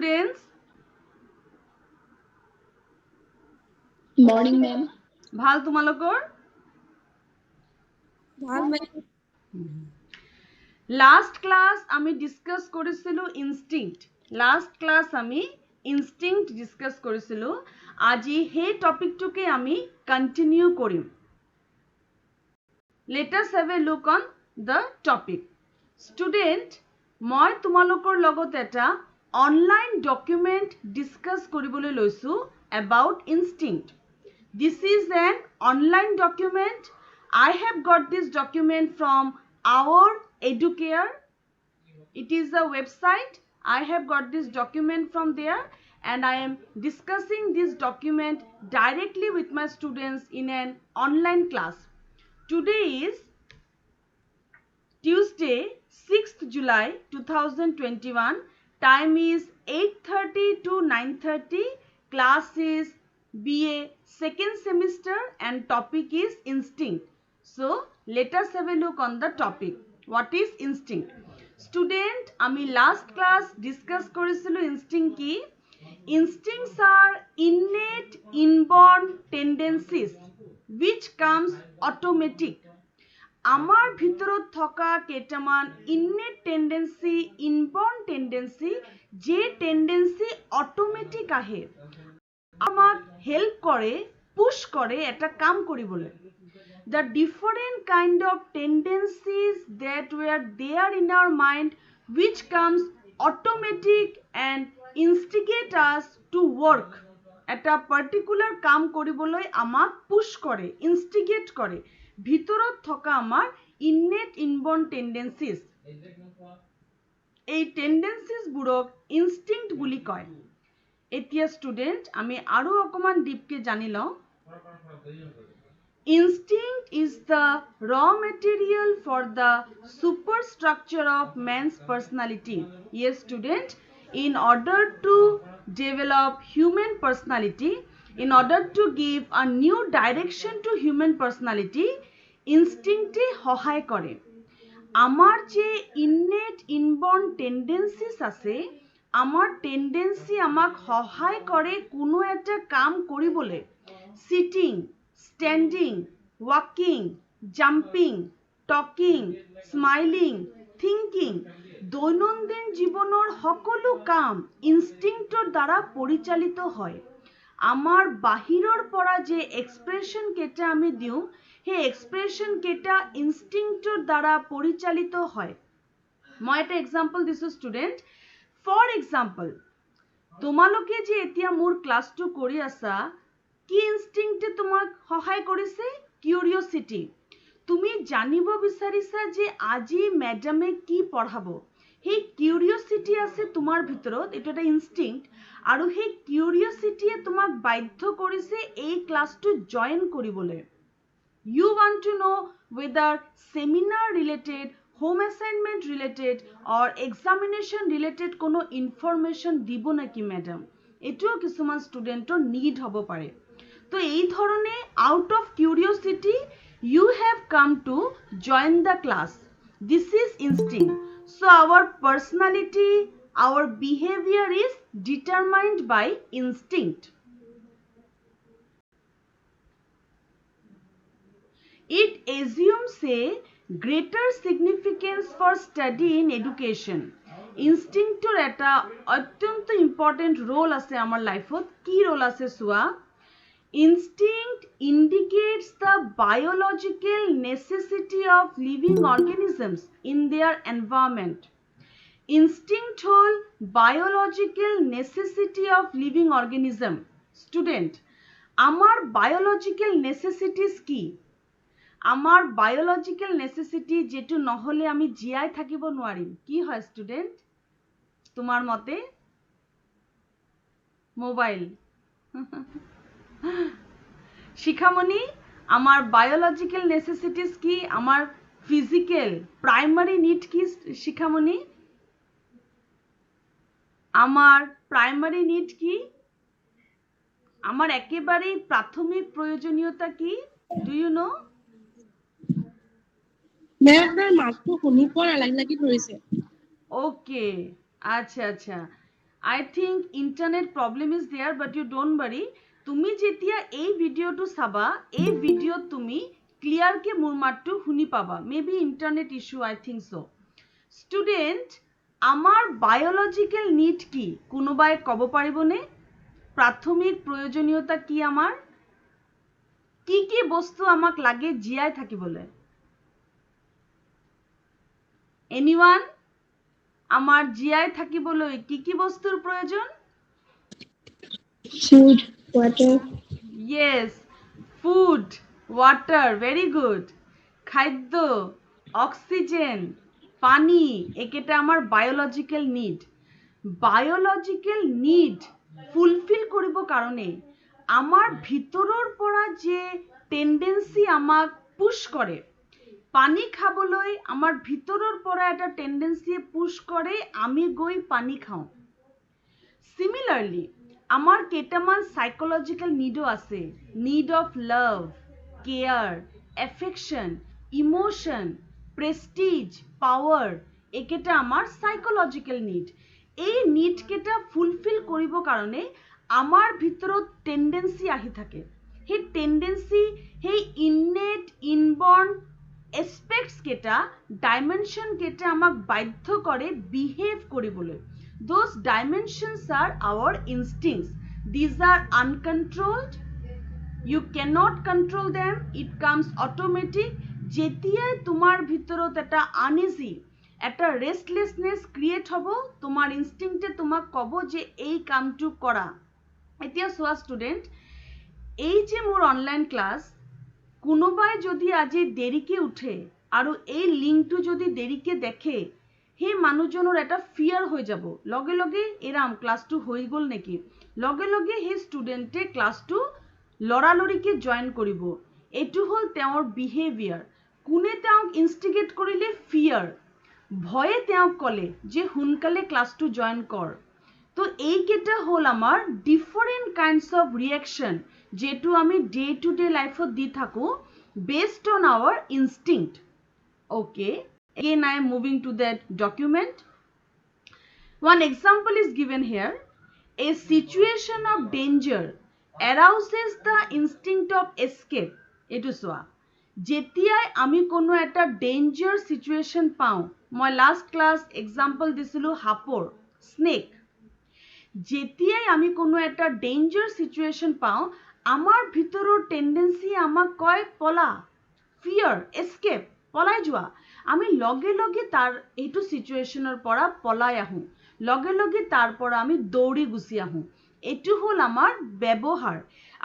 students? Morning, ma'am. ভাল তোমালোকৰ? ভাল ma'am. Last class আমি discuss কৰিছিলো instinct. Last class আমি instinct discuss কৰিছিলো. আজি সেই টপিকটোকে আমি continue কৰিম. Let us have a look on the topic. Student, মই তোমালোকৰ লগত এটা online document discuss কৰিবলৈ লৈছো about instinct. This is an online document. I have got this document from our Educare. It is a website. I have got this document from there and I am discussing this document directly with my students in an online class. Today is Tuesday, 6th July 2021. Time is 8:30 to 9:30. Class is BA second semester and topic is instinct. So let us have a look on the topic. What is instinct? Student, আমি last class discuss করেছিল instinct কি? Instincts are innate inborn tendencies which comes automatic. আমাৰ ভিতৰত থকা কেইটামান innate tendency, inborn tendency, যে tendency automatic আহে, আমাক help কৰে, push কৰে এটা কাম কৰিবলৈ. The different kind of tendencies that were there in our mind which comes automatic and instigate us to work. এটা particular কাম কৰিবলৈ আমাক push কৰে, instigate কৰে. ভিতৰত থকা আমাৰ innate inborn tendencies. এই tendencies বোৰক instinct বুলি কয়. এতিয়া student আমি আৰু অকমান deepকে জানি লওঁ. Instinct is the raw material for the superstructure of man's personality. Yes, student, in order to develop human personality, in order to give a new direction to human personality, instinct সহায় কৰে. আমাৰ যে innate inborn tendencies আছে, আমাৰ tendency আমাক সহায় কৰে কোনো এটা কাম কৰিবলৈ. Sitting, standing, walking, jumping, talking, smiling, thinking, দৈনন্দিন জীৱনৰ সকলো কাম ইনষ্টিংক্টৰ দ্বাৰা পৰিচালিত হয়. আমাৰ বাহিৰৰ পৰা যে এক্সপ্ৰেছন কেইটা আমি দিওঁ, সেই এক্সপ্ৰেছন কেইটা ইনষ্টিংক্টৰ দ্বাৰা পৰিচালিত হয়. মই এটা এক্সাম্পল দিছোঁ ষ্টুডেণ্ট. ফৰ এক্সাম্পল, তোমালোকে যে এতিয়া মোৰ ক্লাছটো কৰি আছা, কি ইনষ্টিংক্টে তোমাক সহায় কৰিছে? কিউৰিঅচিটি. তুমি জানিব বিচাৰিছা যে আজি মেডামে কি পঢ়াব. সেই কিউৰিঅচিটি আছে তোমাৰ ভিতৰত, এইটো এটা ইনষ্টিংক্ট, আৰু সেই কিউৰিঅচিটিয়ে তোমাক বাধ্য কৰিছে এই ক্লাছটো জইন কৰিবলৈ. You want to know whether seminar related, home assignment related or examination related কোনো information দিব নাকি ম্যাডাম? এটোও কিছুমান ষ্টুডেন্টৰ need হ'ব পাৰে. তো এই ধৰণে out of curiosity you have come to join the class. This is instinct. So our personality, our behavior is determined by instinct. It assumes a greater significance for study in education. Instinctor eta অত্যন্ত important role আছে আমাৰ লাইফত. কি role আছে চোৱা? Instinct indicates the biological necessity of living organisms in their environment. Instinct hall biological necessity of living organism. Student, আমাৰ biological necessities কি? আমাৰ বায়োলজিক্যাল নেসেসিটি যেটো নহলে আমি জীয়াই থাকিব নোৱাৰিম, কি হয় ষ্টুডেন্ট তোমাৰ মতে? মোবাইল. শিখামণি, আমার বায়োলজিক্যাল নেসেসিটিস কি? আমার ফিজিক্যাল প্রাইমারি নিড কি শিখামণি? আমার প্রাইমারি নিড কি? আমার একেবারে প্রাথমিক প্রয়োজনীয়তা কি? Do you know? মেম মাতটো শুনি পোৱা লাগি ধৰিছে. ওকে, আচ্ছা আচ্ছা. I think internet problem is there, but you don't worry. তুমি যেতিয়া এই ভিডিওটো চাবা, এই ভিডিওত তুমি ক্লিয়াৰ কে মোৰ মাতটো শুনি পাবা. Maybe internet issue, I think so. Student, আমাৰ biological need কি? কোনোবাই ক'ব পাৰিবনে? প্ৰাথমিক প্ৰয়োজনীয়তা কি আমাৰ? কি কি বস্তু আমাক লাগে জীয়াই থাকিবলৈ? Anyone? আমাৰ জিয়াই থাকিবলৈ কি কি বস্তুৰ প্ৰয়োজন? Food, water. Yes, food, water, very good. খাদ্য, অক্সিজেন, পানী, একেটা আমাৰ biological need. Biological need fulfill কৰিব কাৰণে আমাৰ ভিতৰৰ পৰা যে tendency আমাক push কৰে, পানী খাবলৈ আমাৰ ভিতৰৰ পৰা এটা টেন্ডেন্সি পুশ কৰে, আমি গৈ পানী খাওঁ. Similarly, আমাৰ কেইটামান সাইকোলজিক্যাল নিডো আছে. Need of love, care, affection, emotion, Prestige, power, একেটা আমাৰ সাইকোলজিক্যাল নিড. এই নিড কেইটা ফুলফিল কৰিব কাৰণে আমাৰ ভিতৰত টেন্ডেন্সি আহি থাকে. সেই টেন্ডেন্সি, সেই ইননেট, ইনবৰ্ন aspects কেটা, dimension কেটা আমাক বাধ্য কৰে behave কৰিবলৈ. Those dimensions are our instincts. These are uncontrolled. You cannot control them. It comes automatic. যেতিয়াই তোমাৰ ভিতৰত এটা uneasy, এটা restlessness create হ'ব, তোমাৰ instinct তোমাক ক'ব যে এই কামটো কৰা. এতিয়া চোৱা student, এই যে মোৰ অনলাইন ক্লাস, কোনোবাই যদি আজি দেৰিকে উঠে আৰু এই লিংকটো যদি দেৰিকে দেখে, সেই মানুহজনৰ এটা ফিয়াৰ হৈ যাব. লগে লগে এৰাম ক্লাসটো হৈ গ'ল নেকি, লগে লগে সেই ষ্টুডেণ্টে ক্লাসটো লৰালৰিকে জয়েন কৰিব. এইটো হ'ল তেওঁৰ বিহেভিয়াৰ. কোনে তেওঁক ইনষ্টিগেট কৰিলে? ফিয়াৰ. ভয়ে তেওঁক ক'লে যে সোনকালে ক্লাসটো জয়েন কৰ. তো এইকেইটা হ'ল আমাৰ ডিফাৰেণ্ট কাইণ্ডছ অফ ৰিয়েকশ্যন, যেটো আমি ডে টু ডে লাইফত দি থাকো based on our instinct. Okay, again I am moving to that document. One example is given here. A situation of danger arouses the instinct of escape. এটো চোৱা, যেতিয়াই আমি কোনো এটা danger situation পাওঁ, মই last class example দিছিলো সাপৰ, snake. যেতিয়াই আমি কোনো এটা danger situation পাওঁ, আমাৰ ভিতৰৰ টেন্ডেন্সি আমাক কয় পলা, ফিয়াৰ, এস্কেপ, পলাই যোৱা. আমি লগে লগে তাৰ এইটো সিচুৱেশনৰ পৰা পলাই আহো, লগে লগে তাৰ পৰা আমি দৌৰি গুচি আহো. এইটো হ'ল আমাৰ ব্যৱহাৰ.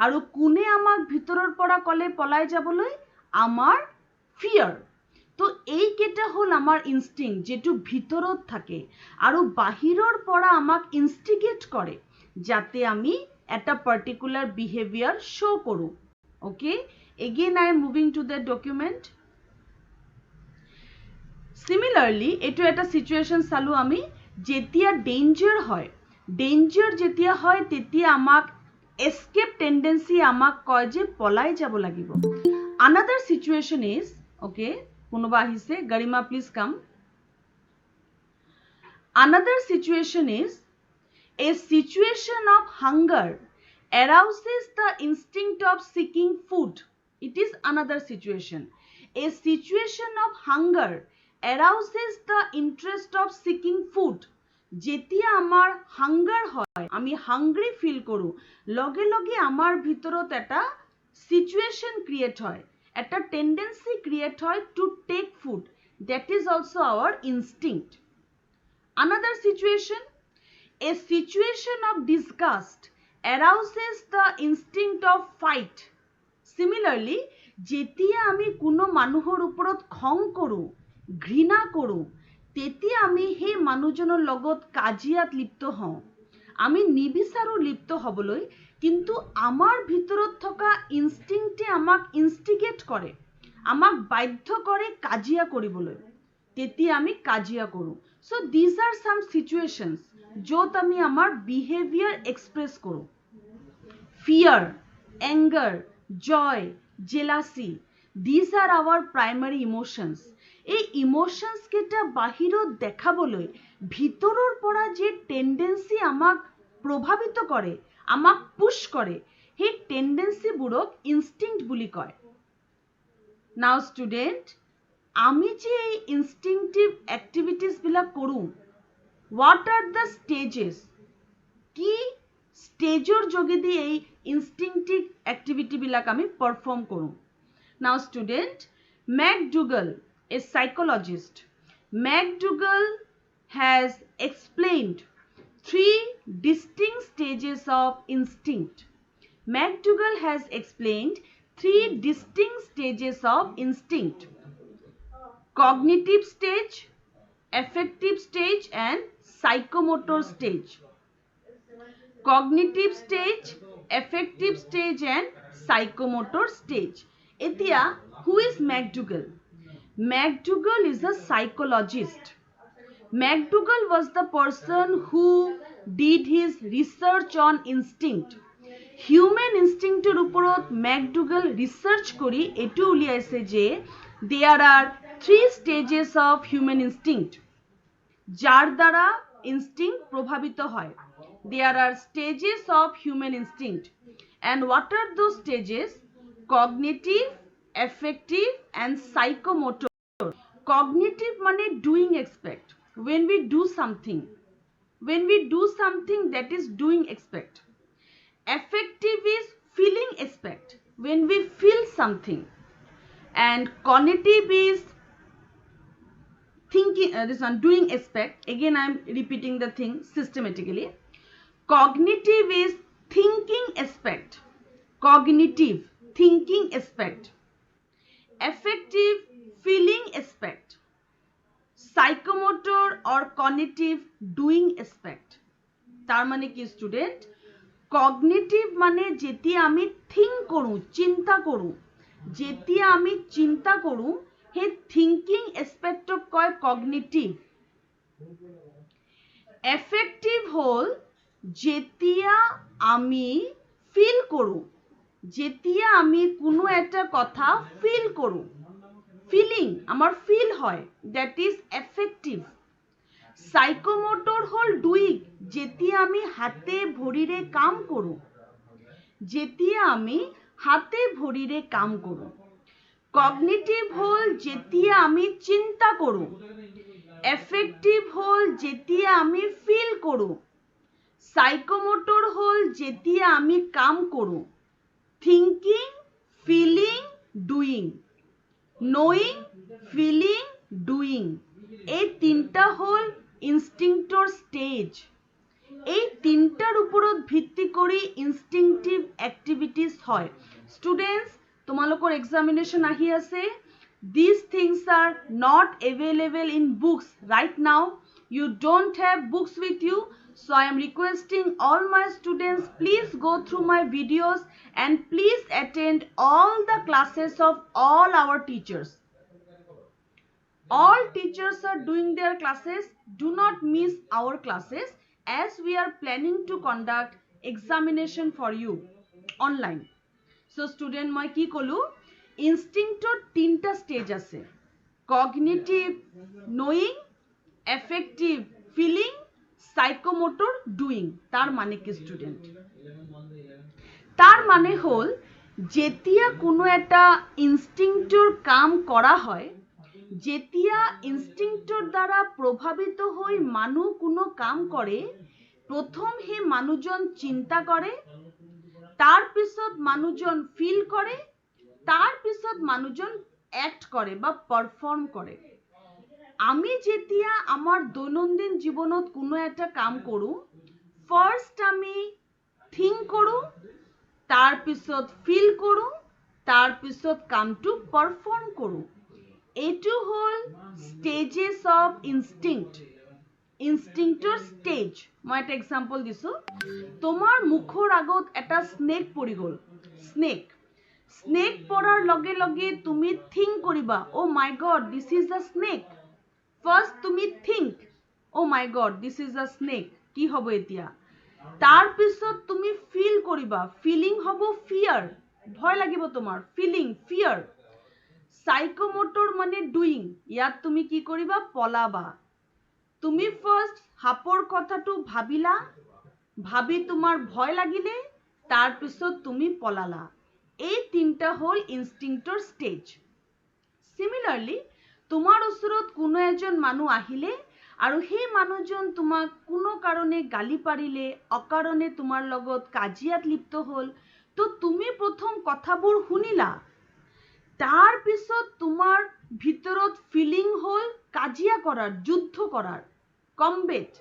আৰু কোনে আমাক ভিতৰৰ পৰা ক'লে পলাই যাবলৈ? আমাৰ ফিয়াৰ. তো এইকেইটা হ'ল আমাৰ ইনষ্টিংক্ট, যেটো ভিতৰত থাকে আৰু বাহিৰৰ পৰা আমাক ইনষ্টিগেট কৰে যাতে আমি এটা particular behavior show কৰো. Okay, again I am moving to the document. Similarly, এটো এটা situation চালো আমি, যেতিয়া danger হয়, danger যেতিয়া হয় তেতিয়া আমাক escape tendency আমাক কয় যে পলাই যাব লাগিব. Another situation is, okay, কোনোবা আহিছে, গৰিমা please come. Another situation is a situation of hunger arouses the instinct of seeking food. It is another situation. A situation of hunger arouses the interest of seeking food. যেতিয়া আমাৰ hunger হয়, আমি hungry feel কৰো, লগে লগে আমাৰ ভিতৰত এটা situation create হয়, এটা tendency create হয় to take food. That is also our instinct. Another situation, a situation of disgust arouses the instinct of fight. Similarly, যেতিয়া আমি কোনো মানুহৰ ওপৰত খং কৰো, ঘৃণা কৰো, তেতিয়া আমি সেই মানুহজনৰ লগত কাজিয়াত লিপ্ত হওঁ. আমি নিবিচাৰো লিপ্ত হবলৈ, কিন্তু আমাৰ ভিতৰত থকা ইনষ্টিংক্টে আমাক ইনষ্টিগেট কৰে, আমাক বাধ্য কৰে কাজিয়া কৰিবলৈ. তেতিয়া আমি কাজিয়া কৰো. So these are some situations য'ত আমি আমাৰ behavior express কৰো. Fear, anger, joy, jealousy, these are our primary emotions. এই emotions কেটা বাহিৰত দেখাবলৈ ভিতৰৰ পৰা যে টেন্ডেন্সি আমাক প্ৰভাৱিত কৰে, আমাক পুশ কৰে, সেই টেন্ডেন্সিবোৰক ইনষ্টিংক্ট বুলি কয়। নাও ষ্টুডেণ্ট, আমি যে এই ইনষ্টিংক্টিভ এক্টিভিটিজবিলাক কৰোঁ, হোৱাট আৰ দ্য ষ্টেজেছ? কি ষ্টেজৰ যোগেদি এই ইনষ্টিংক্টিভ এক্টিভিটিবিলাক আমি পাৰফৰ্ম কৰোঁ? নাও student, McDougall, a psychologist, McDougall has explained 3 distinct stages of instinct. McDougall has explained 3 distinct stages of instinct: cognitive stage, affective stage, and psychomotor stage. Cognitive stage, affective stage, and psychomotor stage. Etia, who is McDougall? McDougall is a psychologist. McDougall was the person who did his research on instinct. Human instinct er uporot McDougall research kori etu uliaise je there are 3 stages of human instinct. Jar dara instinct probhabito hoy. There are stages of human instinct. And what are those stages? Cognitive, affective, and psychomotor. Cognitive mane doing aspect. When we do something that is doing aspect. Affective is feeling aspect, when we feel something. And cognitive is thinking, this one doing aspect. Again I am repeating the thing systematically. Cognitive is thinking aspect. Cognitive, thinking aspect. Affective, feeling aspect. Psychomotor or cognitive, doing aspect. তার মানে কি student? Cognitive মানে যেতিয়া আমি think কৰোঁ, চিন্তা কৰোঁ, যেতিয়া আমি চিন্তা কৰোঁ, সেই থিংকিং এছপেক্টক কয় কগনিটিভ। এফেক্টিভ হ'ল যেতিয়া আমি ফিল কৰোঁ, যেতিয়া আমি কোনো এটা কথা ফিল কৰোঁ, ফিলিং আমাৰ ফিল হয়, দ্যাট ইজ এফেক্টিভ। সাইকোমোটৰ হ'ল ডুইং, যেতিয়া আমি হাতে ভৰিৰে কাম কৰোঁ, যেতিয়া আমি হাতে ভৰিৰে কাম কৰোঁ। কগনিটিভ হ'ল যেতিয়া আমি চিন্তা কৰোঁ, এফেক্টিভ হ'ল যেতিয়া আমি ফিল কৰোঁ, সাইকোমোটৰ হ'ল যেতিয়া আমি কাম কৰোঁ। Thinking, feeling, doing, knowing, feeling, doing, এই তিনটা হ'ল ইনষ্টিংক্টৰ ষ্টেজ। এই তিনটাৰ ওপৰত ভিত্তি কৰি ইনষ্টিংক্টিভ এক্টিভিটিজ হয়। ষ্টুডেণ্টছ, তোমালোকৰ এক্সামিনেশ্যন আহি আছে। These things are not available in books right now. You don't have books with you. So I am requesting all my students, please go through my videos and please attend all the classes of all our teachers. All teachers are doing their classes. Do not miss our classes as we are planning to conduct examination for you online. So student, moi ki kolu? ইনষ্টিংক্টৰ 3টা stage আছে: cognitive, knowing, affective, feeling, psychomotor, doing. তাৰ মানে কি student? তাৰ মানে হল যেতিয়া কোনো এটা ইনষ্টিংক্টৰ কাম কৰা হয়, যেতিয়া ইনষ্টিংক্টৰ দ্বাৰা প্ৰভাৱিত হৈ মানুহ কোনো কাম কৰে, প্ৰথম সেই মানুহজন চিন্তা কৰে, তাৰ পিছত মানুহজন ফিল কৰে, তাৰ পিছত মানুষজন অ্যাক্ট কৰে বা পাৰফৰ্ম কৰে। আমি যেতিয়া আমাৰ দৈনন্দিন জীবনত কোনো একটা কাম কৰোঁ, ফাৰ্স্ট আমি থিংক কৰোঁ, তাৰ পিছত ফিল কৰোঁ, তাৰ পিছত কামটো পাৰফৰ্ম কৰোঁ। এইটো হ'ল স্টেজেস অফ ইনষ্টিংক্ট, ইনষ্টিংক্টৰ ষ্টেজ। মই এটা এক্সাম্পল দিছোঁ। তোমাৰ মুখৰ আগত এটা স্নেক পৰি গ'ল, স্নেক। স্নেক পড়ার লগে লগে তুমি থিংক করিবা, oh my God this is a snake. First তুমি think, oh my God this is a snake, কি হব এতিয়া? তার পিছত তুমি ফিল করিবা, ফিলিং হব ফিয়ার, ভয় লাগিব তোমার, ফিলিং ফিয়ার। সাইকোমোটর মানে ডুইং, ইয়াত তুমি কি করিবা? পলাবা। তুমি ফার্স্ট হাপৰ কথাটো ভাবিলা, ভাবি তোমাৰ ভয় লাগিলে, তাৰ পিছত তুমি পলালা। এই তিনটা হল ইনষ্টিংক্টৰ ষ্টেজ। সিমিলাৰলি তোমাৰ ওচৰত কোনো এজন মানুহ আহিলে আৰু সেই মানুহজন তোমাক কোনো কাৰণে গালি পাৰিলে, অকাৰণে তোমাৰ লগত কাজিয়াত লিপ্ত হল, তো তুমি প্ৰথম কথাবোৰ শুনিলা, তাৰ পিছত তোমাৰ ভিতৰত ফিলিং হল কাজিয়া কৰাৰ, যুদ্ধ কৰাৰ, কম্বেট,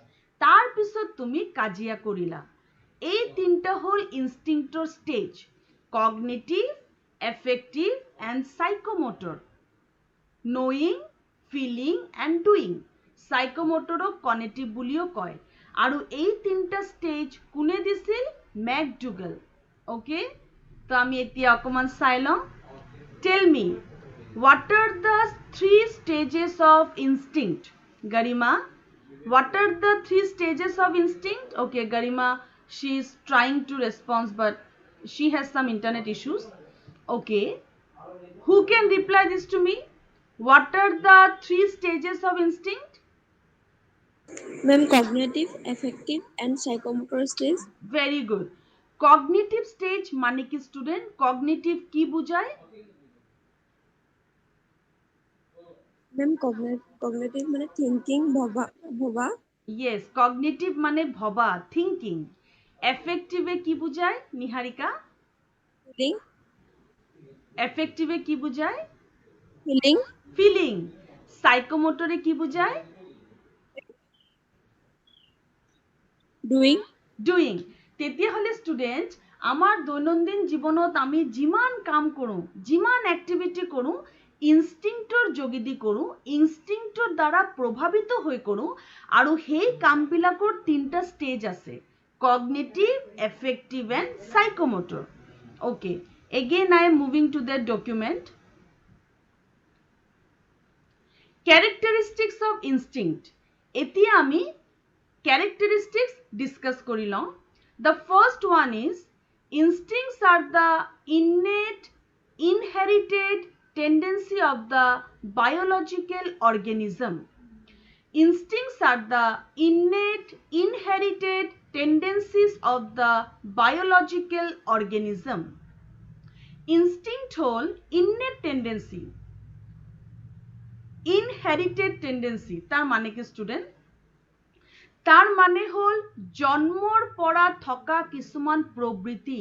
তাৰ পিছত তুমি কাজিয়া কৰিলা। এই তিনটা হল ইনষ্টিংক্টৰ stage, cognitive, affective and psychomotor. Knowing, feeling and doing. সাইকোমোটৰক কগনিটিভ বুলিও কয়। আৰু এই তিনটা ষ্টেজ কোনে দিছিল? মেকডুগাল। ওকে, তো আমি এতিয়া অকমান চাই লওঁ। Tell me, what are the 3 stages of instinct? Garima, what are the 3 stages of instinct? Okay, Garima, she is trying to respond, but she has some internet issues. Okay, who can reply this to me? What are the 3 stages of instinct? Ma'am, cognitive, affective and psychomotor stage. Very good. Cognitive stage মানে কি student? Cognitive কি বুঝায়? Ma'am, cognitive মানে thinking, bhaba. Yes, cognitive মানে ভবা, thinking. Affective কি বুঝায়? নিহারিকা? Feeling. Affective কি বুঝায়? Feeling. Feeling. Psychomotor কি বুঝায়? Doing. Doing. তেতিয়াহলে স্টুডেন্ট, আমার দৈনন্দিন জীবনত আমি যিমান কাম কৰো, যিমান এক্টিভিটি কৰো, ইনষ্টিংক্টৰ যোগেদি কৰো, ইনষ্টিংক্টৰ দ্বাৰা প্ৰভাৱিত হৈ কৰো, আৰু সেই কামবিলাকৰ তিনটা ষ্টেজ আছে, cognitive, affective and সাইকোমোটৰ। Okay, again I am moving to the document. Characteristics of instinct. এতিয়া আমি characteristics discuss kori long. The first one is instincts are the innate, inherited tendency of the biological organism. Instincts are the innate, inherited tendencies of the biological organism. Instinct hol innate tendency, inherited tendency tar mane ki student? তার মানে হল জন্মর পরা থকা কিছুমান প্রবৃত্তি,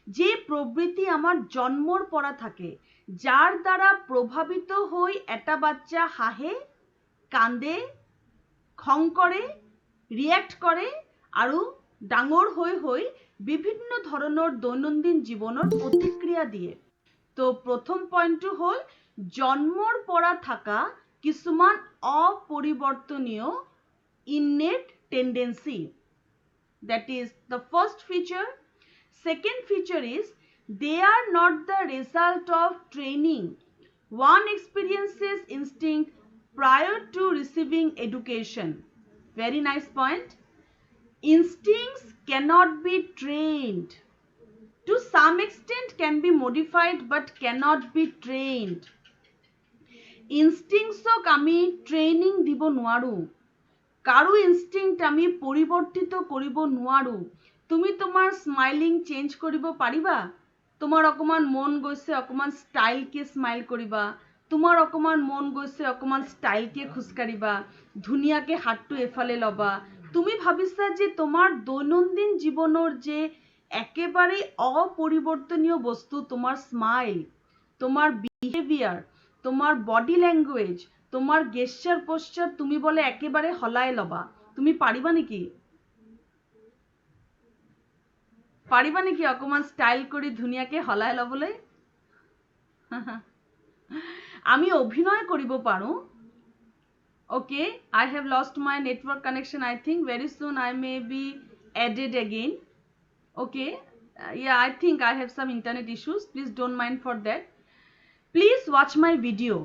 যে প্রবৃত্তি আমার জন্মর পরা থাকে, যার দ্বারা প্রভাবিত হই এটা বাচ্চা হাহে, কান্দে, খং করে, রিয়্যাক্ট করে, আৰু ডাঙৰ হৈ বিভিন্ন ধৰণৰ দৈনন্দিন জীৱনৰ প্ৰতিক্ৰিয়া দিয়ে। তো প্ৰথম পইণ্টটো হল জন্মৰ পৰা থকা কিছুমান অপৰিৱৰ্তনীয় innate tendency. That is the first feature. Second feature is they are not the result of training. One experiences instinct prior to receiving education. Very nice point. Instincts cannot be trained. To some extent can be modified but cannot be trained. Instincts ok ami training dibo নোৱাৰো। কাৰো instinct আমি পৰিবৰ্তিত কৰিব নোৱাৰো। তুমি তোমার smiling change করিব পারিবা? তোমার অকমান মন গৈছে অকমান স্টাইলকে স্মাইল করিবা, তোমার অকমান মন গৈছে অকমান স্টাইলকে খুচকাৰিবা, ধুনিয়াকে হাতটো এফালে লবা। তুমি ভাবিছা যে তোমার দৈনন্দিন জীবনের যে একেবারে অপরিবর্তনীয় বস্তু, তোমার স্মাইল, তোমার বিহেভিয়ার, তোমার বডি ল্যাঙ্গুয়েজ, তোমার গেস্টার পোস্টার তুমি বলে একেবারে হলাই লবা। তুমি পারিবা নেকি? পারিবা নেকি অকমান স্টাইল কৰি ধুনিয়াকে হলাই লবলৈ? আমি অভিনয় কৰিব পাৰো। Okay, I have lost my network connection. I think very soon I may be added again. Okay, yeah, I think I have some internet issues. Please don't mind for that. Please watch my video.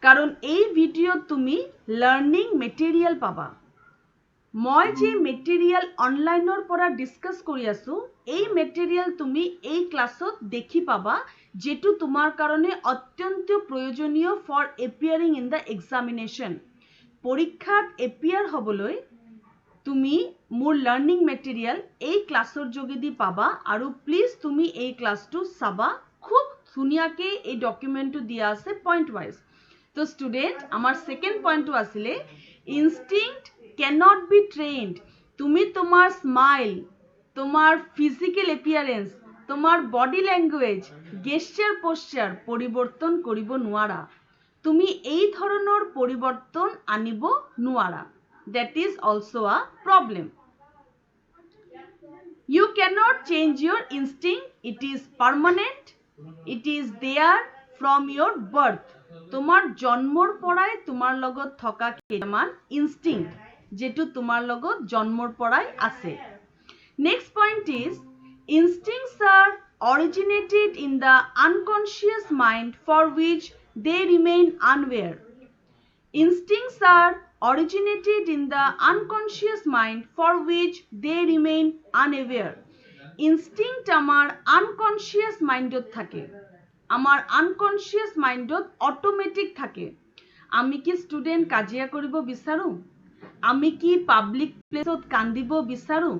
কারণ এই video তুমি learning material পাবা। মই যে material অনলাইনৰ পৰা discuss কৰি আছো, এই মেটেৰিয়াল তুমি এই ক্লাছত দেখি পাবা, যেটো তোমাৰ কাৰণে অত্যন্ত প্ৰয়োজনীয় for appearing in the examination. পৰীক্ষাত এপিয়াৰ হ'বলৈ তুমি মোৰ লাৰ্নিং মেটেৰিয়েল এই ক্লাছৰ যোগেদি পাবা আৰু প্লিজ তুমি এই ক্লাছটো চাবা খুব ধুনীয়াকৈ এই ডকুমেণ্টটো দিয়া আছে পইণ্ট ৱাইজ তো ষ্টুডেণ্ট আমাৰ সেকেন্ড পইণ্টটো আছিলে ইনষ্টিংক্ট cannot be trained তুমি তোমাৰ স্মাইল তোমাৰ ফিজিক্যাল এপিয়াৰেন্স তোমাৰ বডি ল্যাঙ্গুয়েজ গেস্টাৰ পোস্টাৰ পৰিবৰ্তন কৰিব নোৱাৰা তুমি এই ধৰণৰ পৰিৱৰ্তন আনিব নোৱাৰা that is also a problem you cannot change your instinct it is permanent it is there from your birth তোমাৰ জন্মৰ পৰাই তোমাৰ লগত থকা কেইটামান ইনষ্টিংক্ট যেটো তোমাৰ লগত জন্মৰ পৰাই আছে next point is instincts are originated in the unconscious mind for which they remain unaware instincts are originated in the unconscious mind for which they remain unaware instinct amar unconscious mindot thake amar unconscious mindot automatic thake ami ki student kajia koribo bisaru ami ki public place ot kandibo bisaru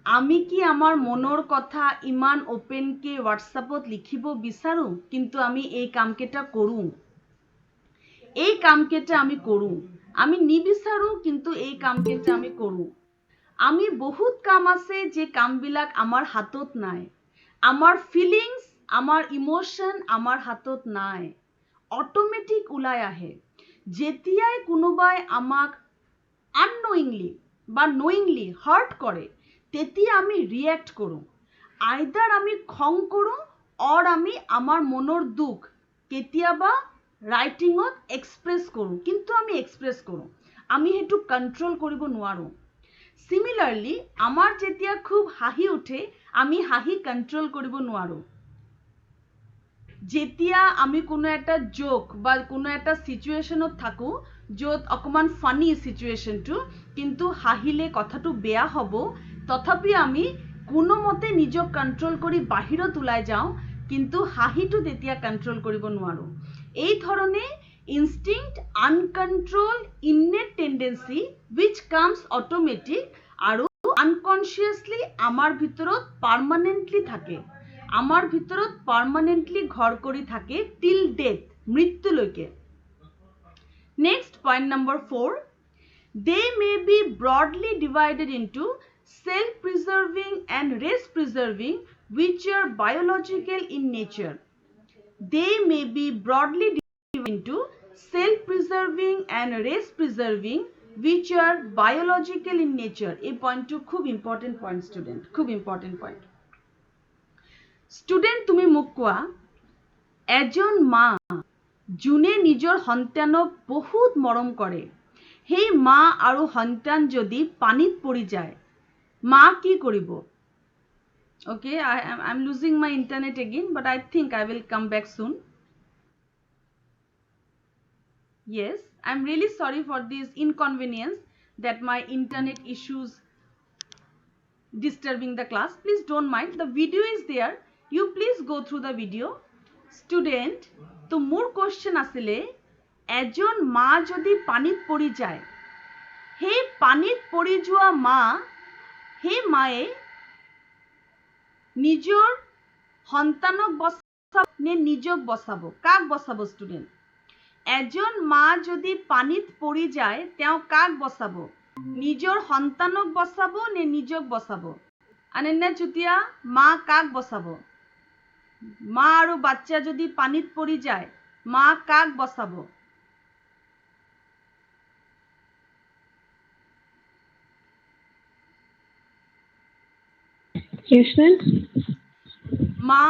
আমি কি আমার মনৰ কথা ইমান open কে হোয়াটসঅ্যাপত লিখিব বিচাৰো কিন্তু আমি এই কামকেটা কৰো এই কামকেটা আমি কৰো আমি নিবিচাৰো কিন্তু এই কামকেটা আমি কৰো আমি বহুত কাম আছে যে কামবিলাক আমাৰ হাতত নাই আমাৰ ফিলিংস আমাৰ ইমোশন আমাৰ হাতত নাই অটোমেটিক উলাই আহে যেতিয়াই কোনোবাই আমাক আননোইংলি বা নোইংলি হার্ট করে তেতিয়া আমি রিয়্যাক্ট করো আইদার আমি খং করো অর আমি আমার মনৰ দুখ কেতিয়াবা ৰাইটিংত এক্সপ্ৰেস কৰো কিন্তু আমি এক্সপ্ৰেস কৰো আমি হেতু কন্ট্ৰোল কৰিব নোৱাৰো সিমিলাৰলি আমাৰ যেতিয়া খুব হাঁহি উঠে আমি হাঁহি কন্ট্ৰোল কৰিব নোৱাৰো যেতিয়া আমি কোনো একটা জোক বা কোনো একটা সিচুয়েশনত থাকো যত অকমান ফানি সিচুয়েশনটো কিন্তু হাঁহিলে কথাটো বেয়া হ'ব তথাপি আমি কোনো মতে নিজক কন্ট্রোল কৰি বাহিৰত ওলাই যাও কিন্তু হাঁহিটো তেতিয়া কন্ট্ৰোল কৰিব নোৱাৰো এই ধৰণে instinct uncontrol innate tendency which comes automatic আৰু unconsciously আমাৰ ভিতৰত পাৰ্মানেন্টলি থাকে আমাৰ ভিতৰত পাৰ্মানেন্টলি ঘৰ কৰি থাকে till death মৃত্যুলৈকে next point number 4 they may be broadly divided into self-preserving and race-preserving which are biological in nature they may be broadly divided into self-preserving and race-preserving which are biological in nature a point to খুব important point student খুব important point student তুমি মোক কোৱা এজন মা যোনে নিজৰ সন্তানক বহুত মৰম কৰে সেই মা আৰু সন্তান যদি পানীত পৰি যায় মা কি কৰিব okay I'm losing my internet again but I think I will come back soon yes I'm really sorry for this inconvenience that my internet issues disturbing the class please don't mind the video is there you please go through the video student to মোৰ question asile এজন মা যদি পানীত পৰি যায় সেই পানীত পৰি যোৱা মা সেই মায়ে নিজৰ সন্তানক বচাব নে নিজক বচাব কাক বচাব student এজন মা যদি পানীত পৰি যায় তেওঁ কাক বচাব নিজৰ সন্তানক বচাব নে নিজক বচাব অনন্যা চুতিয়া মা কাক বচাব মা আৰু বাচ্চা যদি পানীত পৰি যায় মা কাক বচাব Yes, ma'am. মা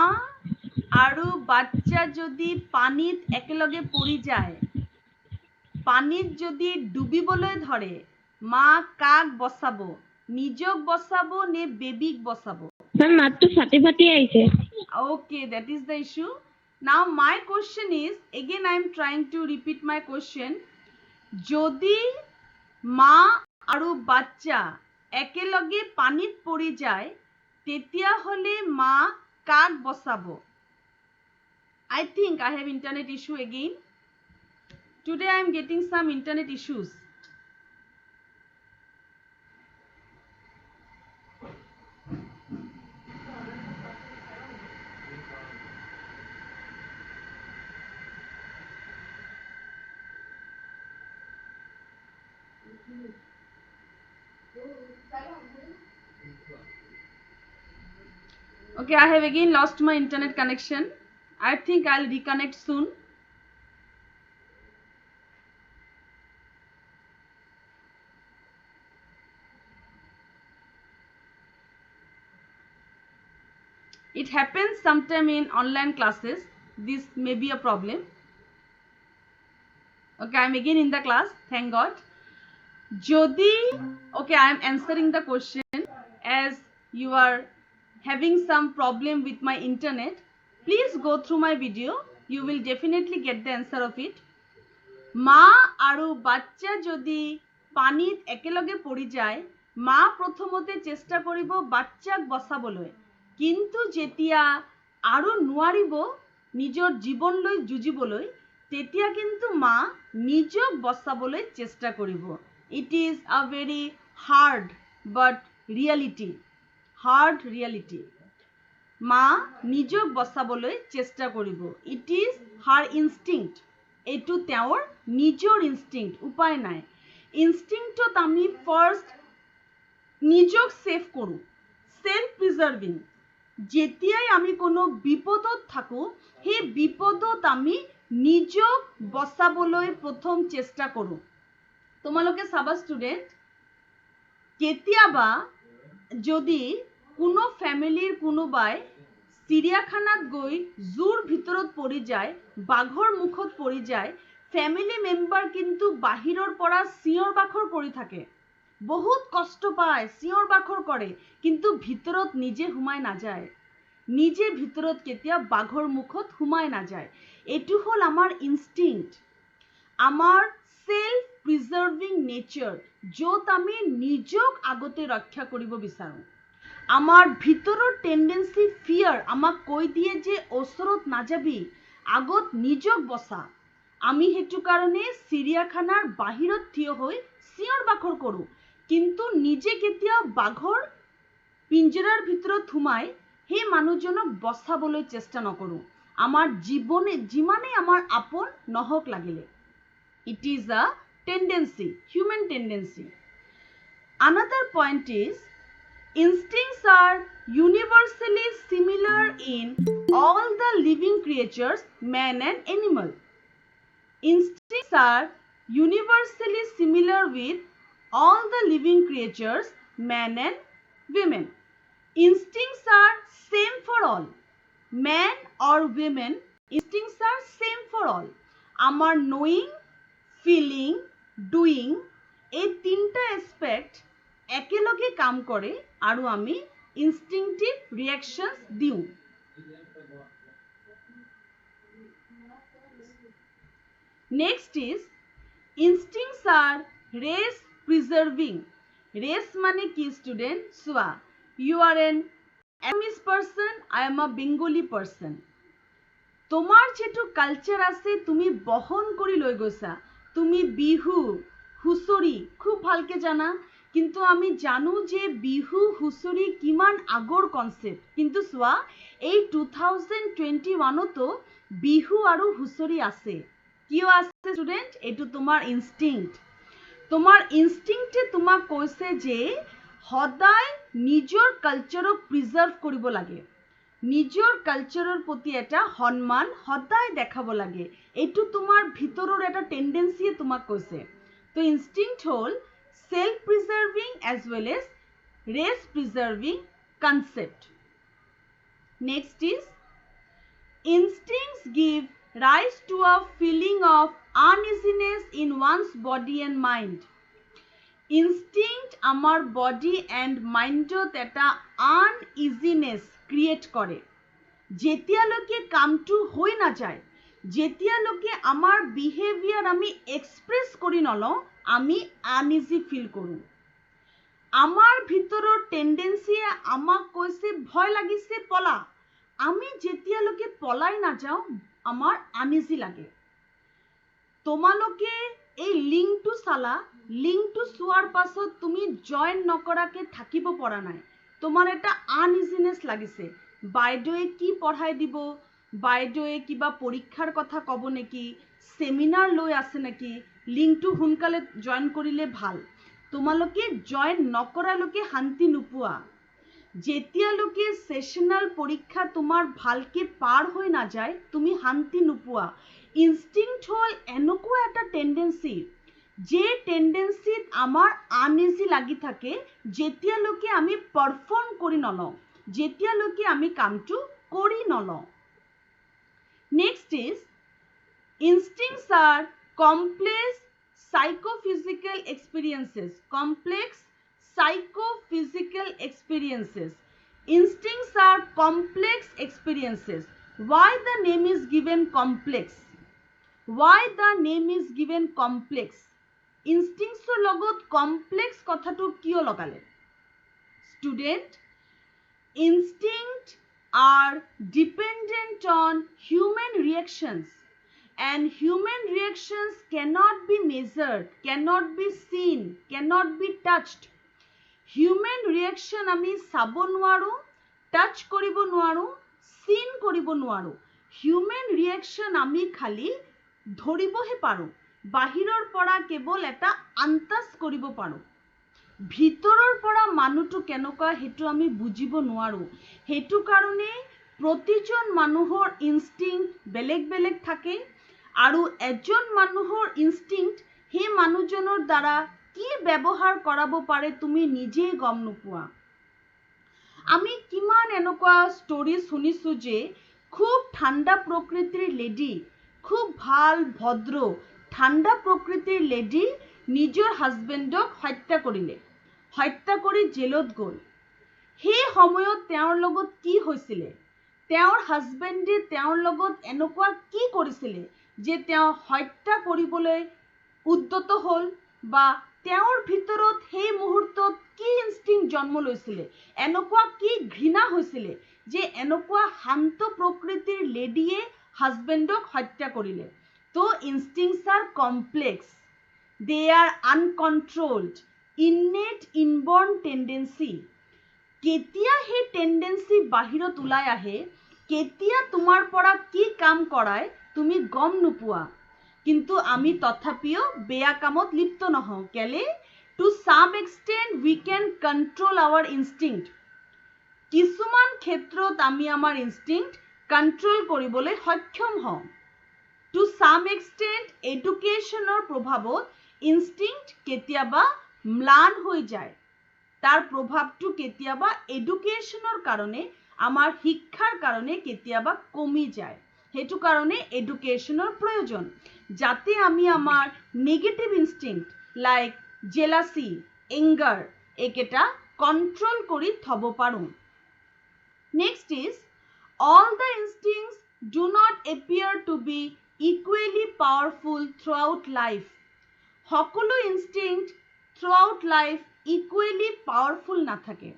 আৰু বাচ্চা যদি পানীত একেলগে পৰি যায় পানীত যদি ডুবিবলৈ ধৰে মা কাক বচাব নিজক বচাব নে বেবিক বচাব Ma'am, মাতটো ফাটি ফাটি আহিছে okay that is the issue now my question is again I am trying to repeat my question যদি মা আৰু বাচ্চা একেলগে পানীত পৰি যায় তেতিয়া হলে মা কাক বচাব I think I have internet issue again today I am getting some internet issues Okay, I have again lost my internet connection. I think I'll reconnect soon. It happens sometime in online classes. This may be a problem. Okay, I'm again in the class. Thank God. Jodi, okay, I'm answering the question as you are having some problem with my internet. Please go through my video. You will definitely get the answer of it. মা আৰু বাচ্চা যদি পানীত একেলগে পৰি যায়, মা প্ৰথমতে চেষ্টা কৰিব বাচ্চাক বচাবলৈ, কিন্তু যেতিয়া আৰু নোৱাৰিব নিজৰ জীৱনলৈ যুঁজিবলৈ, তেতিয়া কিন্তু মা নিজক বচাবলৈ চেষ্টা কৰিব. It is a very hard but reality. Hard reality. মা নিজক বচাবলৈ চেষ্টা কৰিব. It is her instinct. এইটো তেওঁৰ নিজৰ ইনষ্টিংক্ট, উপায় নাই. ইনষ্টিংক্টত আমি ফাৰ্ষ্ট নিজক সেভ কৰোঁ, সেল্ফ প্ৰিজাৰ্ভিং. যেতিয়াই আমি কোনো বিপদত থাকোঁ, সেই বিপদত আমি নিজক বচাবলৈ প্ৰথম চেষ্টা কৰোঁ. তোমালোকে চাবা ষ্টুডেণ্ট, কেতিয়াবা যদি কোনো ফ্যামিলিৰ কোনোবাই চিৰিয়াখানাত গৈ জুৰ ভিতৰত পৰি যায়, বাঘৰ মুখত পৰি যায়, ফ্যামিলি মেম্বাৰ কিন্তু বাহিৰৰ পৰা চিঞৰ বাখৰ কৰি থাকে, বহুত কষ্ট পায়, চিঞৰ বাখৰ কৰে, কিন্তু ভিতৰত নিজে সোমাই নাযায়, নিজে ভিতৰত কেতিয়া বাঘৰ মুখত সোমাই নাযায়. এইটো হ'ল আমাৰ ইনষ্টিংক্ট, আমাৰ সেল্ফ প্ৰিজাৰ্ভিং নেচাৰ, য'ত আমি নিজক আগতে ৰক্ষা কৰিব বিচাৰোঁ. আমাৰ ভিতৰৰ টেন্ডেন্সি ফিয়াৰ আমাক কৈ দিয়ে যে ওচৰত নাযাবি, আগত নিজক বচা. আমি সেইটো কাৰণে চিৰিয়াখানাৰ বাহিৰত থিয় হৈ চিঞৰ বাখৰ কৰোঁ, কিন্তু নিজে কেতিয়াও বাঘৰ পিঞ্জৰাৰ ভিতৰত সোমাই সেই মানুহজনক বচাবলৈ চেষ্টা নকৰোঁ, আমাৰ জীৱনে যিমানেই আমাৰ আপোন নহওক লাগিলে. It is a tendency, human tendency. Another point is, instincts are universally similar in all the living creatures, man and animal. Instincts are universally similar with all the living creatures, man and women. Instincts are same for all. Man or women, instincts are same for all. Amar knowing, feeling, doing, এই তিনটা aspect একেলগে কাম কৰে আৰু আমি instinctive reactions দিওঁ. Next is instincts are race preserving. Race মানে কি ষ্টুডেণ্ট? চোৱা, you are an Assamese person, I am a Bengali person. তোমাৰ যেটো কালচাৰ আছে তুমি বহন কৰি লৈ গৈছা, তুমি বিহু হুঁচৰি খুব ভালকে জানা, কিন্তু আমি জানো যে বিহু হুঁচৰি কিমান আগৰ কনসেপ্ট. কিন্তু চোৱা, এই 2021তো বিহু আৰু হুঁচৰি আছে. কিয় আছে ষ্টুডেণ্ট? এইটো তোমাৰ ইনষ্টিংক্ট. তোমাৰ ইনষ্টিংক্টে তোমাক কৈছে যে সদায় নিজৰ কালচাৰক প্ৰিজাৰ্ভ কৰিব লাগে, নিজৰ কালচাৰৰ প্ৰতি এটা সন্মান সদায় দেখাব লাগে. এইটো তোমাৰ ভিতৰৰ এটা টেন্ডেন্সিয়ে তোমাক কৈছে. তো ইনষ্টিংক্ট হ'ল self preserving as well as race preserving concept. Next is, instincts give rise to a feeling of uneasiness in one's body and mind. Instinct amar body and mind eta uneasiness create kore. যেতিয়ালৈকে কামটো হৈ না যায়, যেতিয়ালৈকে আমাৰ behaviour আমি express কৰি নলওঁ, আমি আনইজি ফিল কৰোঁ. আমাৰ ভিতৰৰ টেন্ডেন্সিয়ে আমাক কৈছে ভয় লাগিছে পলা, আমি যেতিয়ালৈকে পলাই নাযাওঁ আমাৰ আনইজি লাগে. তোমালোকে এই লিংকটো চালা, লিংকটো চোৱাৰ পাছত তুমি জয়েন নকৰাকে থাকিব পৰা নাই, তোমাৰ এটা আনইজিনেছ লাগিছে. বাইদেৱে কি পঢ়াই দিব, বাইদেৱে কিবা পৰীক্ষাৰ কথা ক'ব নেকি, সেমিনাৰ লৈ আছে নেকি, লিংকটো সোনকালে জয়েন কৰিলে ভাল. তোমালোকে জয়েন নকৰালৈকে শান্তি নোপোৱা. যেতিয়ালৈকে সেশনাল পৰীক্ষা তোমাৰ ভালকে পাৰ হৈ নাযায় তুমি শান্তি নোপোৱা। ইনষ্টিংক্ট হ'ল এনেকুৱা এটা টেন্ডেঞ্চি যে টেন্ডেঞ্চিত আমাৰ আনইজি লাগি থাকে যেতিয়ালৈকে আমি পাৰফৰ্ম কৰি নলওঁ, যেতিয়ালৈকে আমি কামটো কৰি নলওঁ। Next is instincts are complex psychophysical experiences. Complex psychophysical experiences. Instincts are complex experiences. Why the name is given complex? Why the name is given complex? Instincts or logot complex kotha to kiyo logale? Student, instincts are dependent on human reactions. And human reactions cannot be measured, cannot be seen, cannot be touched. Human reaction আমি চাব নোৱাৰো, touch কৰিব নোৱাৰো, scene কৰিব নোৱাৰো। Human reaction আমি খালি ধৰিবহে পাৰো, বাহিৰৰ পৰা কেৱল এটা আন্তাজ কৰিব পাৰো। ভিতৰৰ পৰা মানুহটো কেনেকুৱা হেতু আমি বুজিব নোৱাৰো। হেতু কাৰণে প্ৰতিজন মানুহৰ ইনষ্টিংক্ট বেলেগ বেলেগ থাকে আৰু এজন মানুহৰ ইনষ্টিংক্ট সেই মানুহজনৰ দ্বাৰা কি ব্যৱহাৰ কৰাব পাৰে তুমি নিজেই গম নোপোৱা। আমি কিমান এনেকুৱা ষ্টৰী শুনিছো যে খুব ঠাণ্ডা প্ৰকৃতিৰ লেডি, খুব ভাল ভদ্ৰ ঠাণ্ডা প্ৰকৃতিৰ লেডি নিজৰ হাজবেণ্ডক হত্যা কৰিলে, হত্যা কৰি জেলত গ'ল। সেই সময়ত তেওঁৰ লগত কি হৈছিলে, তেওঁৰ হাজবেণ্ডে তেওঁৰ লগত এনেকুৱা কি কৰিছিলে যে তেওঁ হত্যা কৰিবলৈ উদ্যত হ'ল, বা তেওঁৰ ভিতৰত সেই মুহূৰ্তত কি ইনষ্টিংক্ট জন্ম লৈছিলে, এনেকুৱা কি ঘৃণা হৈছিলে যে এনেকুৱা শান্ত প্ৰকৃতিৰ লেডিয়ে হাজবেণ্ডক হত্যা কৰিলে। তো ইনষ্টিংক্টছ আৰ কমপ্লেক্স, দে আৰ আনকণ্ট্ৰলড, ইননেট ইনবৰ্ন টেন্ডেঞ্চি। কেতিয়া সেই টেন্ডেঞ্চি বাহিৰত ওলাই আহে, কেতিয়া তোমাৰ পৰা কি কাম কৰায় তুমি গম নোপোৱা। কিন্তু আমি তথাপিও বেয়া কামত লিপ্ত নহওঁ। কেলে? To some extent we can control our instinct. কিছুমান ক্ষেত্ৰত আমি আমাৰ ইনষ্টিংক্ট কন্ট্ৰল কৰিবলৈ সক্ষম হওঁ। টু সাম এক্সটেন্ট এডুকেশ্যনৰ প্ৰভাৱত ইনষ্টিংক্ট কেতিয়াবা ম্লান হৈ যায়। তাৰ প্ৰভাৱটো কেতিয়াবা এডুকেশ্যনৰ কাৰণে, আমাৰ শিক্ষাৰ কাৰণে কেতিয়াবা কমি যায়। হেতু কাৰণে এডুকেশ্যনৰ প্ৰয়োজন, যাতে আমি আমাৰ negative instinct like jealousy, anger এইকেইটা কণ্ট্ৰল কৰি থব পাৰোঁ। Next is all the instincts do not appear to be equally powerful throughout life. সকলো instinct throughout life equally powerful নাথাকে।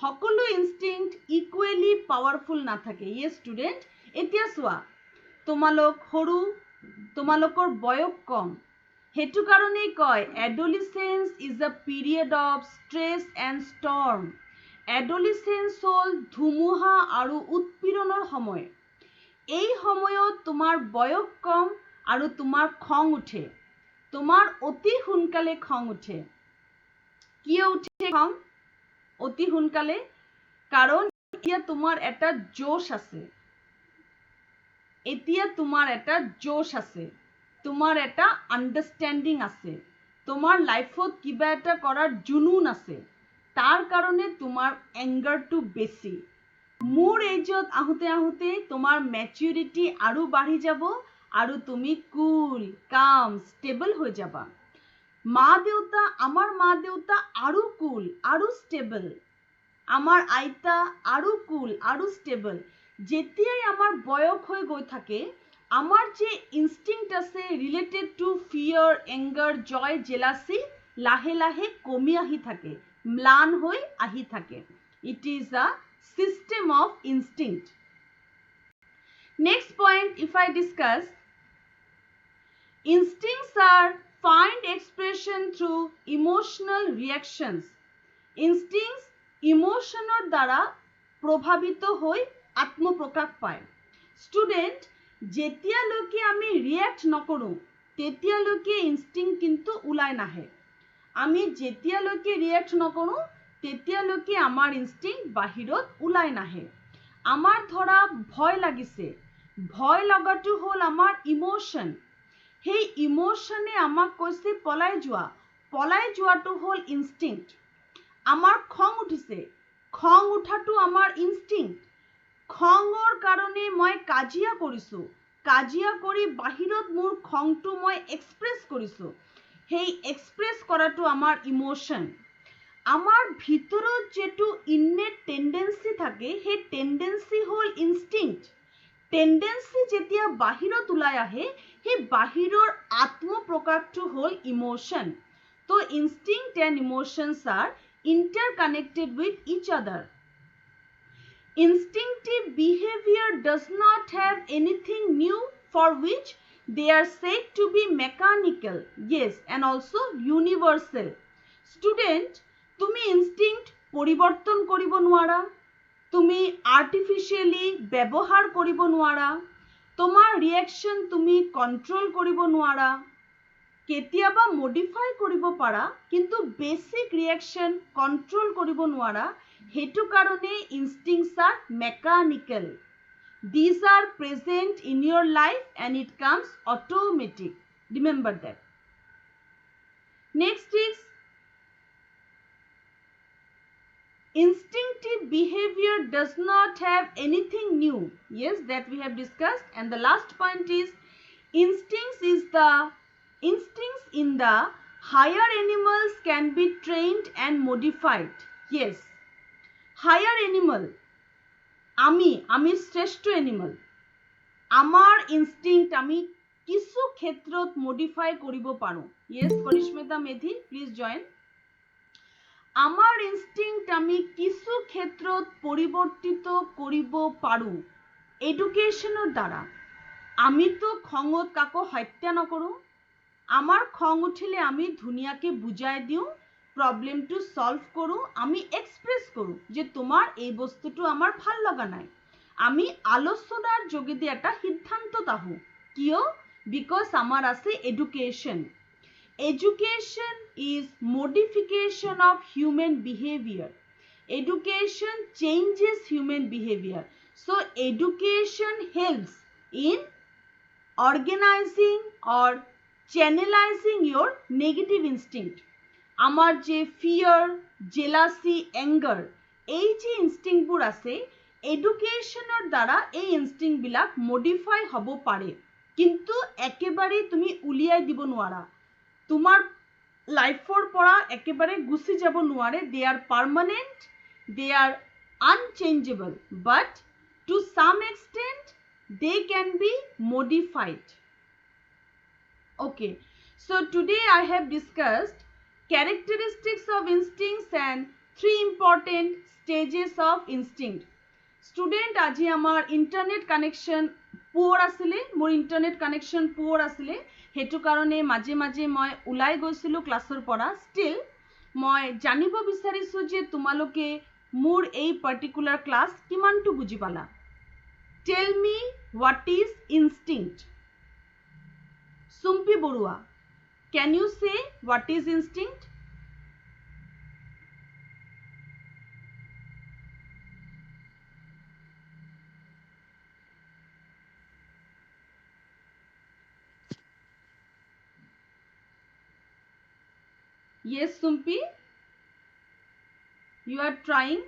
সকলো ইনষ্টিংক্ট equally powerful নাথাকে। ইয়ে ষ্টুডেণ্ট, এতিয়া চোৱা, তোমালোক সৰু, তোমালোকৰ বয়স কম, হেতু কাৰণেই কয় adolescence is a period of stress and storm. Adolescence হ'ল ধুমুহা আৰু উৎপীড়নৰ সময়। এই সময়ত তোমাৰ বয়স কম আৰু তোমাৰ খং উঠে, তোমাৰ অতি সোনকালে খং উঠে। কিয় উঠে খং অতি সোনকালে? কাৰণ এতিয়া তোমাৰ এটা জোশ আছে, এতিয়া তোমাৰ এটা জোশ আছে, তোমাৰ এটা আণ্ডাৰষ্টেণ্ডিং আছে, তোমাৰ লাইফত কিবা এটা কৰাৰ জুনুন আছে, তাৰ কাৰণে তোমাৰ এংগাৰটো বেছি। মোৰ এজত আহোঁতে আহোঁতে তোমাৰ মেচিউৰিটি আৰু বাঢ়ি যাব আৰু তুমি কুল, কাম, ষ্টেবল হৈ যাবা। মা-দেউতা, আমাৰ মা-দেউতা আৰু কুল আৰু ষ্টেবল, আমাৰ আইতা আৰু কুল আৰু ষ্টেবল। যেতিয়াই আমাৰ বয়স হৈ গৈ থাকে, আমাৰ যে ইনষ্টিংক্ট আছে related to fear, anger, joy, jealousy লাহে লাহে কমি আহি থাকে, ম্লান হৈ আহি থাকে। It is a system of instinct. Next point, if I discuss, instincts are find expression through emotional reactions. Instincts emotional দ্বারা প্রভাবিত হৈ আত্মপ্রকাশ পায়। Student, যেতিয়ালৈকে আমি রিয়াক্ট নকৰো তেতিয়ালৈকে ইনষ্টিংক্ট কিন্তু ওলাই নাহে। আমি যেতিয়ালৈকে ৰিয়াক্ট নকৰো তেতিয়ালৈকে আমাৰ ইনষ্টিংক্ট বাহিৰত ওলাই নাহে। আমাৰ ধৰা ভয় লাগিছে, ভয় লগাটো হ'ল আমাৰ ইমোশ্যন। সেই ইমোশ্যনে আমাক কৈছে পলাই যোৱা, পলাই যোৱাটো হ'ল ইনষ্টিংক্ট। আমাৰ খং উঠিছে, খং উঠাটো আমাৰ ইনষ্টিংক্ট। খঙৰ কাৰণে মই কাজিয়া কৰিছোঁ, কাজিয়া কৰি বাহিৰত মোৰ খংটো মই এক্সপ্ৰেছ কৰিছোঁ। সেই এক্সপ্ৰেছ কৰাটো আমাৰ ইমোশ্যন। আমাৰ ভিতৰত যেটো ইননেট টেন্ডেন্সি থাকে, সেই টেন্ডেন্সি হ'ল ইনষ্টিংক্ট। টেন্ডেন্সি যেতিয়া বাহিৰত ওলাই আহে, সেই বাহিৰৰ আত্মপ্ৰকাশটো হ'ল ইমোশ্যন। তো instinct and emotions are interconnected with each other. Instinctive behavior does not have anything new for which they are said to be mechanical, yes, and also universal. Student, তুমি instinct পরিবর্তন করিব নোৱাৰা, তুমি artificially ব্যৱহাৰ কৰিব নোৱাৰা, তোমাৰ reaction তুমি control কৰিব নোৱাৰা, কেতিয়াবা মডিফাই কৰিব পাৰা, কিন্তু বেসিক ৰিয়েকশন কন্ট্ৰোল কৰিব নোৱাৰা। হেতু কাৰণে instincts are mechanical. These are present in your life and it comes automatic. Remember that. Next is instinctive behavior does not have anything new. Yes, that we have discussed. And the last point is instincts in the higher animals can be trained and modified. Yes, higher animal, আমি শ্রেষ্ঠ animal, আমার instinct আমি কিছু ক্ষেত্ৰত modify কৰিব পাৰো। Yes, Karishmita Medhi, please join. আমাৰ instinct আমি কিছু ক্ষেত্ৰত পৰিৱৰ্তিত কৰিব পাৰো এডুকেশ্যনৰ দ্বাৰা। আমি তো খঙত কাকো হত্যা নকৰো। আমার খং উঠিলে আমি ধুনিয়াকে বুঝাই দিও, প্রবলেমটো সলভ করু, আমি এক্সপ্রেস করু যে তোমার এই বস্তুটো আমার ভাল লগা নাই। আমি আলোচনার যোগেদি একটা সিদ্ধান্তত আহো। কিয়? বিকজ আমার আছে education. Education is modification of human behavior. Education changes human behavior. So education helps in organizing or channelizing your negative instinct. আমার যে fear, jealousy, anger, এই যে instinct বোৰ আছে, educationৰ দ্বাৰা এই instinct বিলাক modify হ'ব পাৰে, কিন্তু একেবাৰে তুমি উলিয়াই দিব নোৱাৰা। তোমাৰ লাইফৰ পৰা একেবাৰে গুছি যাব নোৱাৰে। They are permanent, they are unchangeable, but to some extent they can be modified. Okay, so today I have discussed characteristics of instincts and 3 important stages of instinct. Student, আজি আমার internet connection poor আসলে, মোৰ internet connection poor আসলে, হেতু কাৰণে মাঝে মাঝে মই উলাই গৈছিলো ক্লাসৰ পৰা। Still মই জানিব বিচাৰিছো যে তোমালোকে মোৰ এই particular class কিমানটো বুজি পালা। Tell me what is instinct. Sumpi Borua, can you say what is instinct? Yes, Sumpi, you are trying.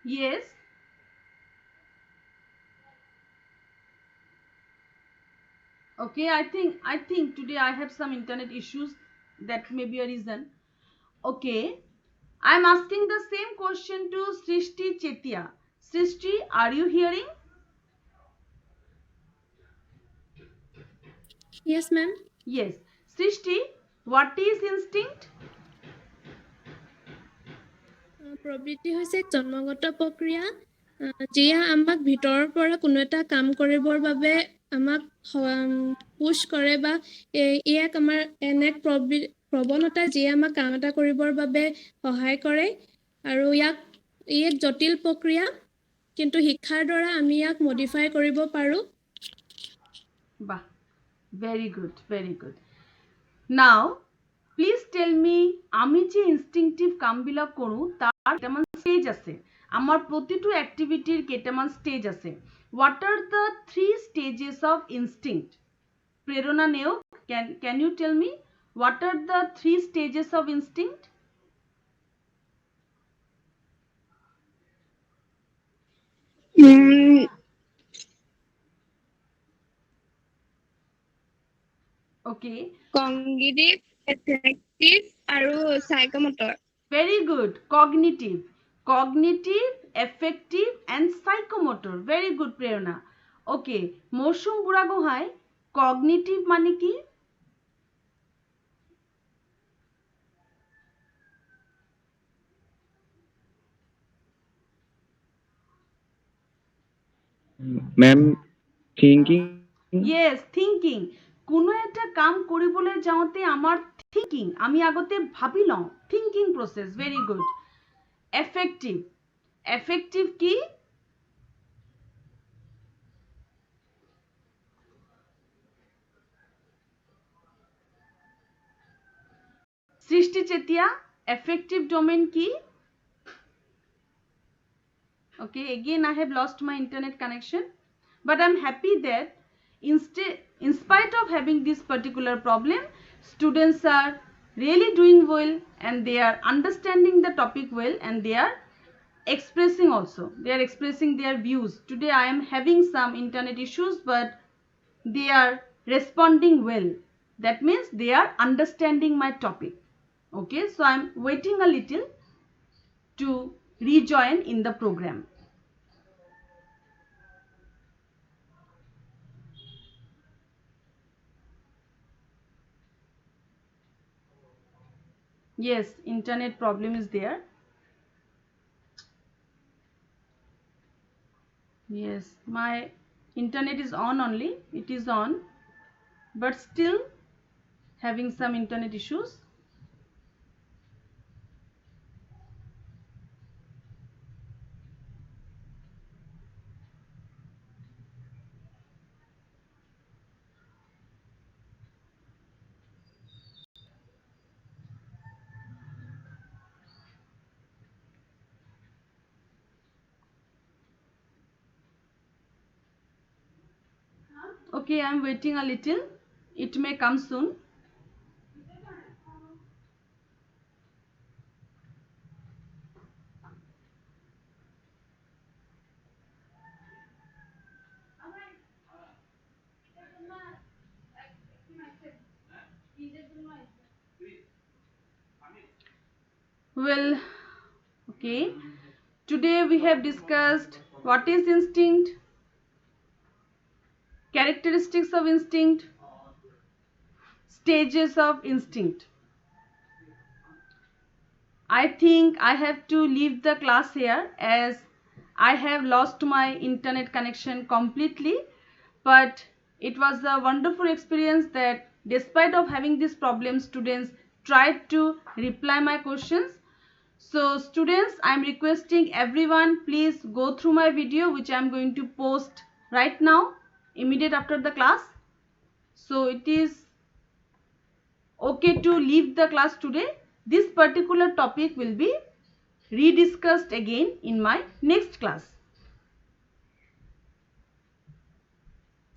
Yes. Okay, I think today I have some internet issues. That may be a reason. Okay, I am asking the same question to Srishti Chetia. Srishti, are you hearing? Yes, ma'am. Yes. Srishti, what is instinct? প্ৰবৃত্তি হৈছে এক জন্মগত প্ৰক্ৰিয়া, যিয়ে আমাক ভিতৰৰ পৰা কোনো এটা কাম কৰিবৰ বাবে আমাক পুশ কৰে, বা ইয়াক আমাৰ এনে প্ৰৱণতা যিয়ে আমাক কাম এটা কৰিবৰ বাবে সহায় কৰে, আৰু ই এক জটিল প্ৰক্ৰিয়া। কিন্তু শিক্ষাৰ দ্বাৰা আমি ইয়াক মডিফাই কৰিব পাৰোঁ। বাহ, very good, very good. Now please tell me, আমি যে ইনষ্টিংটিভ কামবিলাক কৰোঁ তাৰ কেইটামান ষ্টেজ আছে, আমাৰ প্ৰতিটো এক্টিভিটিৰ কেইটামান ষ্টেজ আছে। What are the 3 stages of instinct? Prerona Neok, can you tell me what are the 3 stages of instinct? Okay. Cognitive, affective, আৰু psychomotor. Very good. Cognitive, affective, and psychomotor. Very good, Prerna. Okay. Moshum Buragohai, cognitive মানে কি? Ma'am, thinking. Yes, thinking. কোনো এটা কাম কৰিবলৈ যাওঁতে আমাৰ thinking, আমি আগতে ভাবি লওঁ, thinking process. Very good. Affective. Affective কি? সৃষ্টি চেতিয়া, affective domain কি? Okay, again I have lost my internet connection, but I'm happy that in spite of having this particular problem, students are really doing well and they are understanding the topic well and they are expressing also. They are expressing their views. Today I am having some internet issues, but they are responding well. That means they are understanding my topic. Okay, so I'm waiting a little to rejoin in the program. Yes, internet problem is there. Yes, my internet is on only. It is on, but still having some internet issues. Okay, I am waiting a little. It may come soon. Well, okay. Today we have discussed what is instinct, characteristics of instinct, stages of instinct. I think I have to leave the class here as I have lost my internet connection completely, but it was a wonderful experience that despite of having this problem, students tried to reply my questions. So students, I am requesting everyone, please go through my video which I am going to post right now, immediate after the class. So it is okay to leave the class today. This particular topic will be rediscussed again in my next class.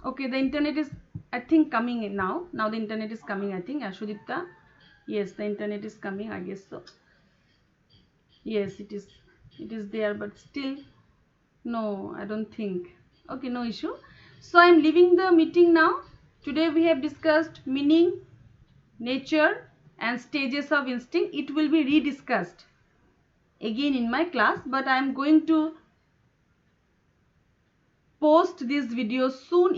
Okay, the internet is, I think, coming in now. Now the internet is coming, I think. Ashudipta, yes, the internet is coming, I guess so. Yes, it is there, but still no, I don't think. Okay, no issue. So I am leaving the meeting now. Today we have discussed meaning, nature and stages of instinct. It will be rediscussed again in my class, but I am going to post this video soon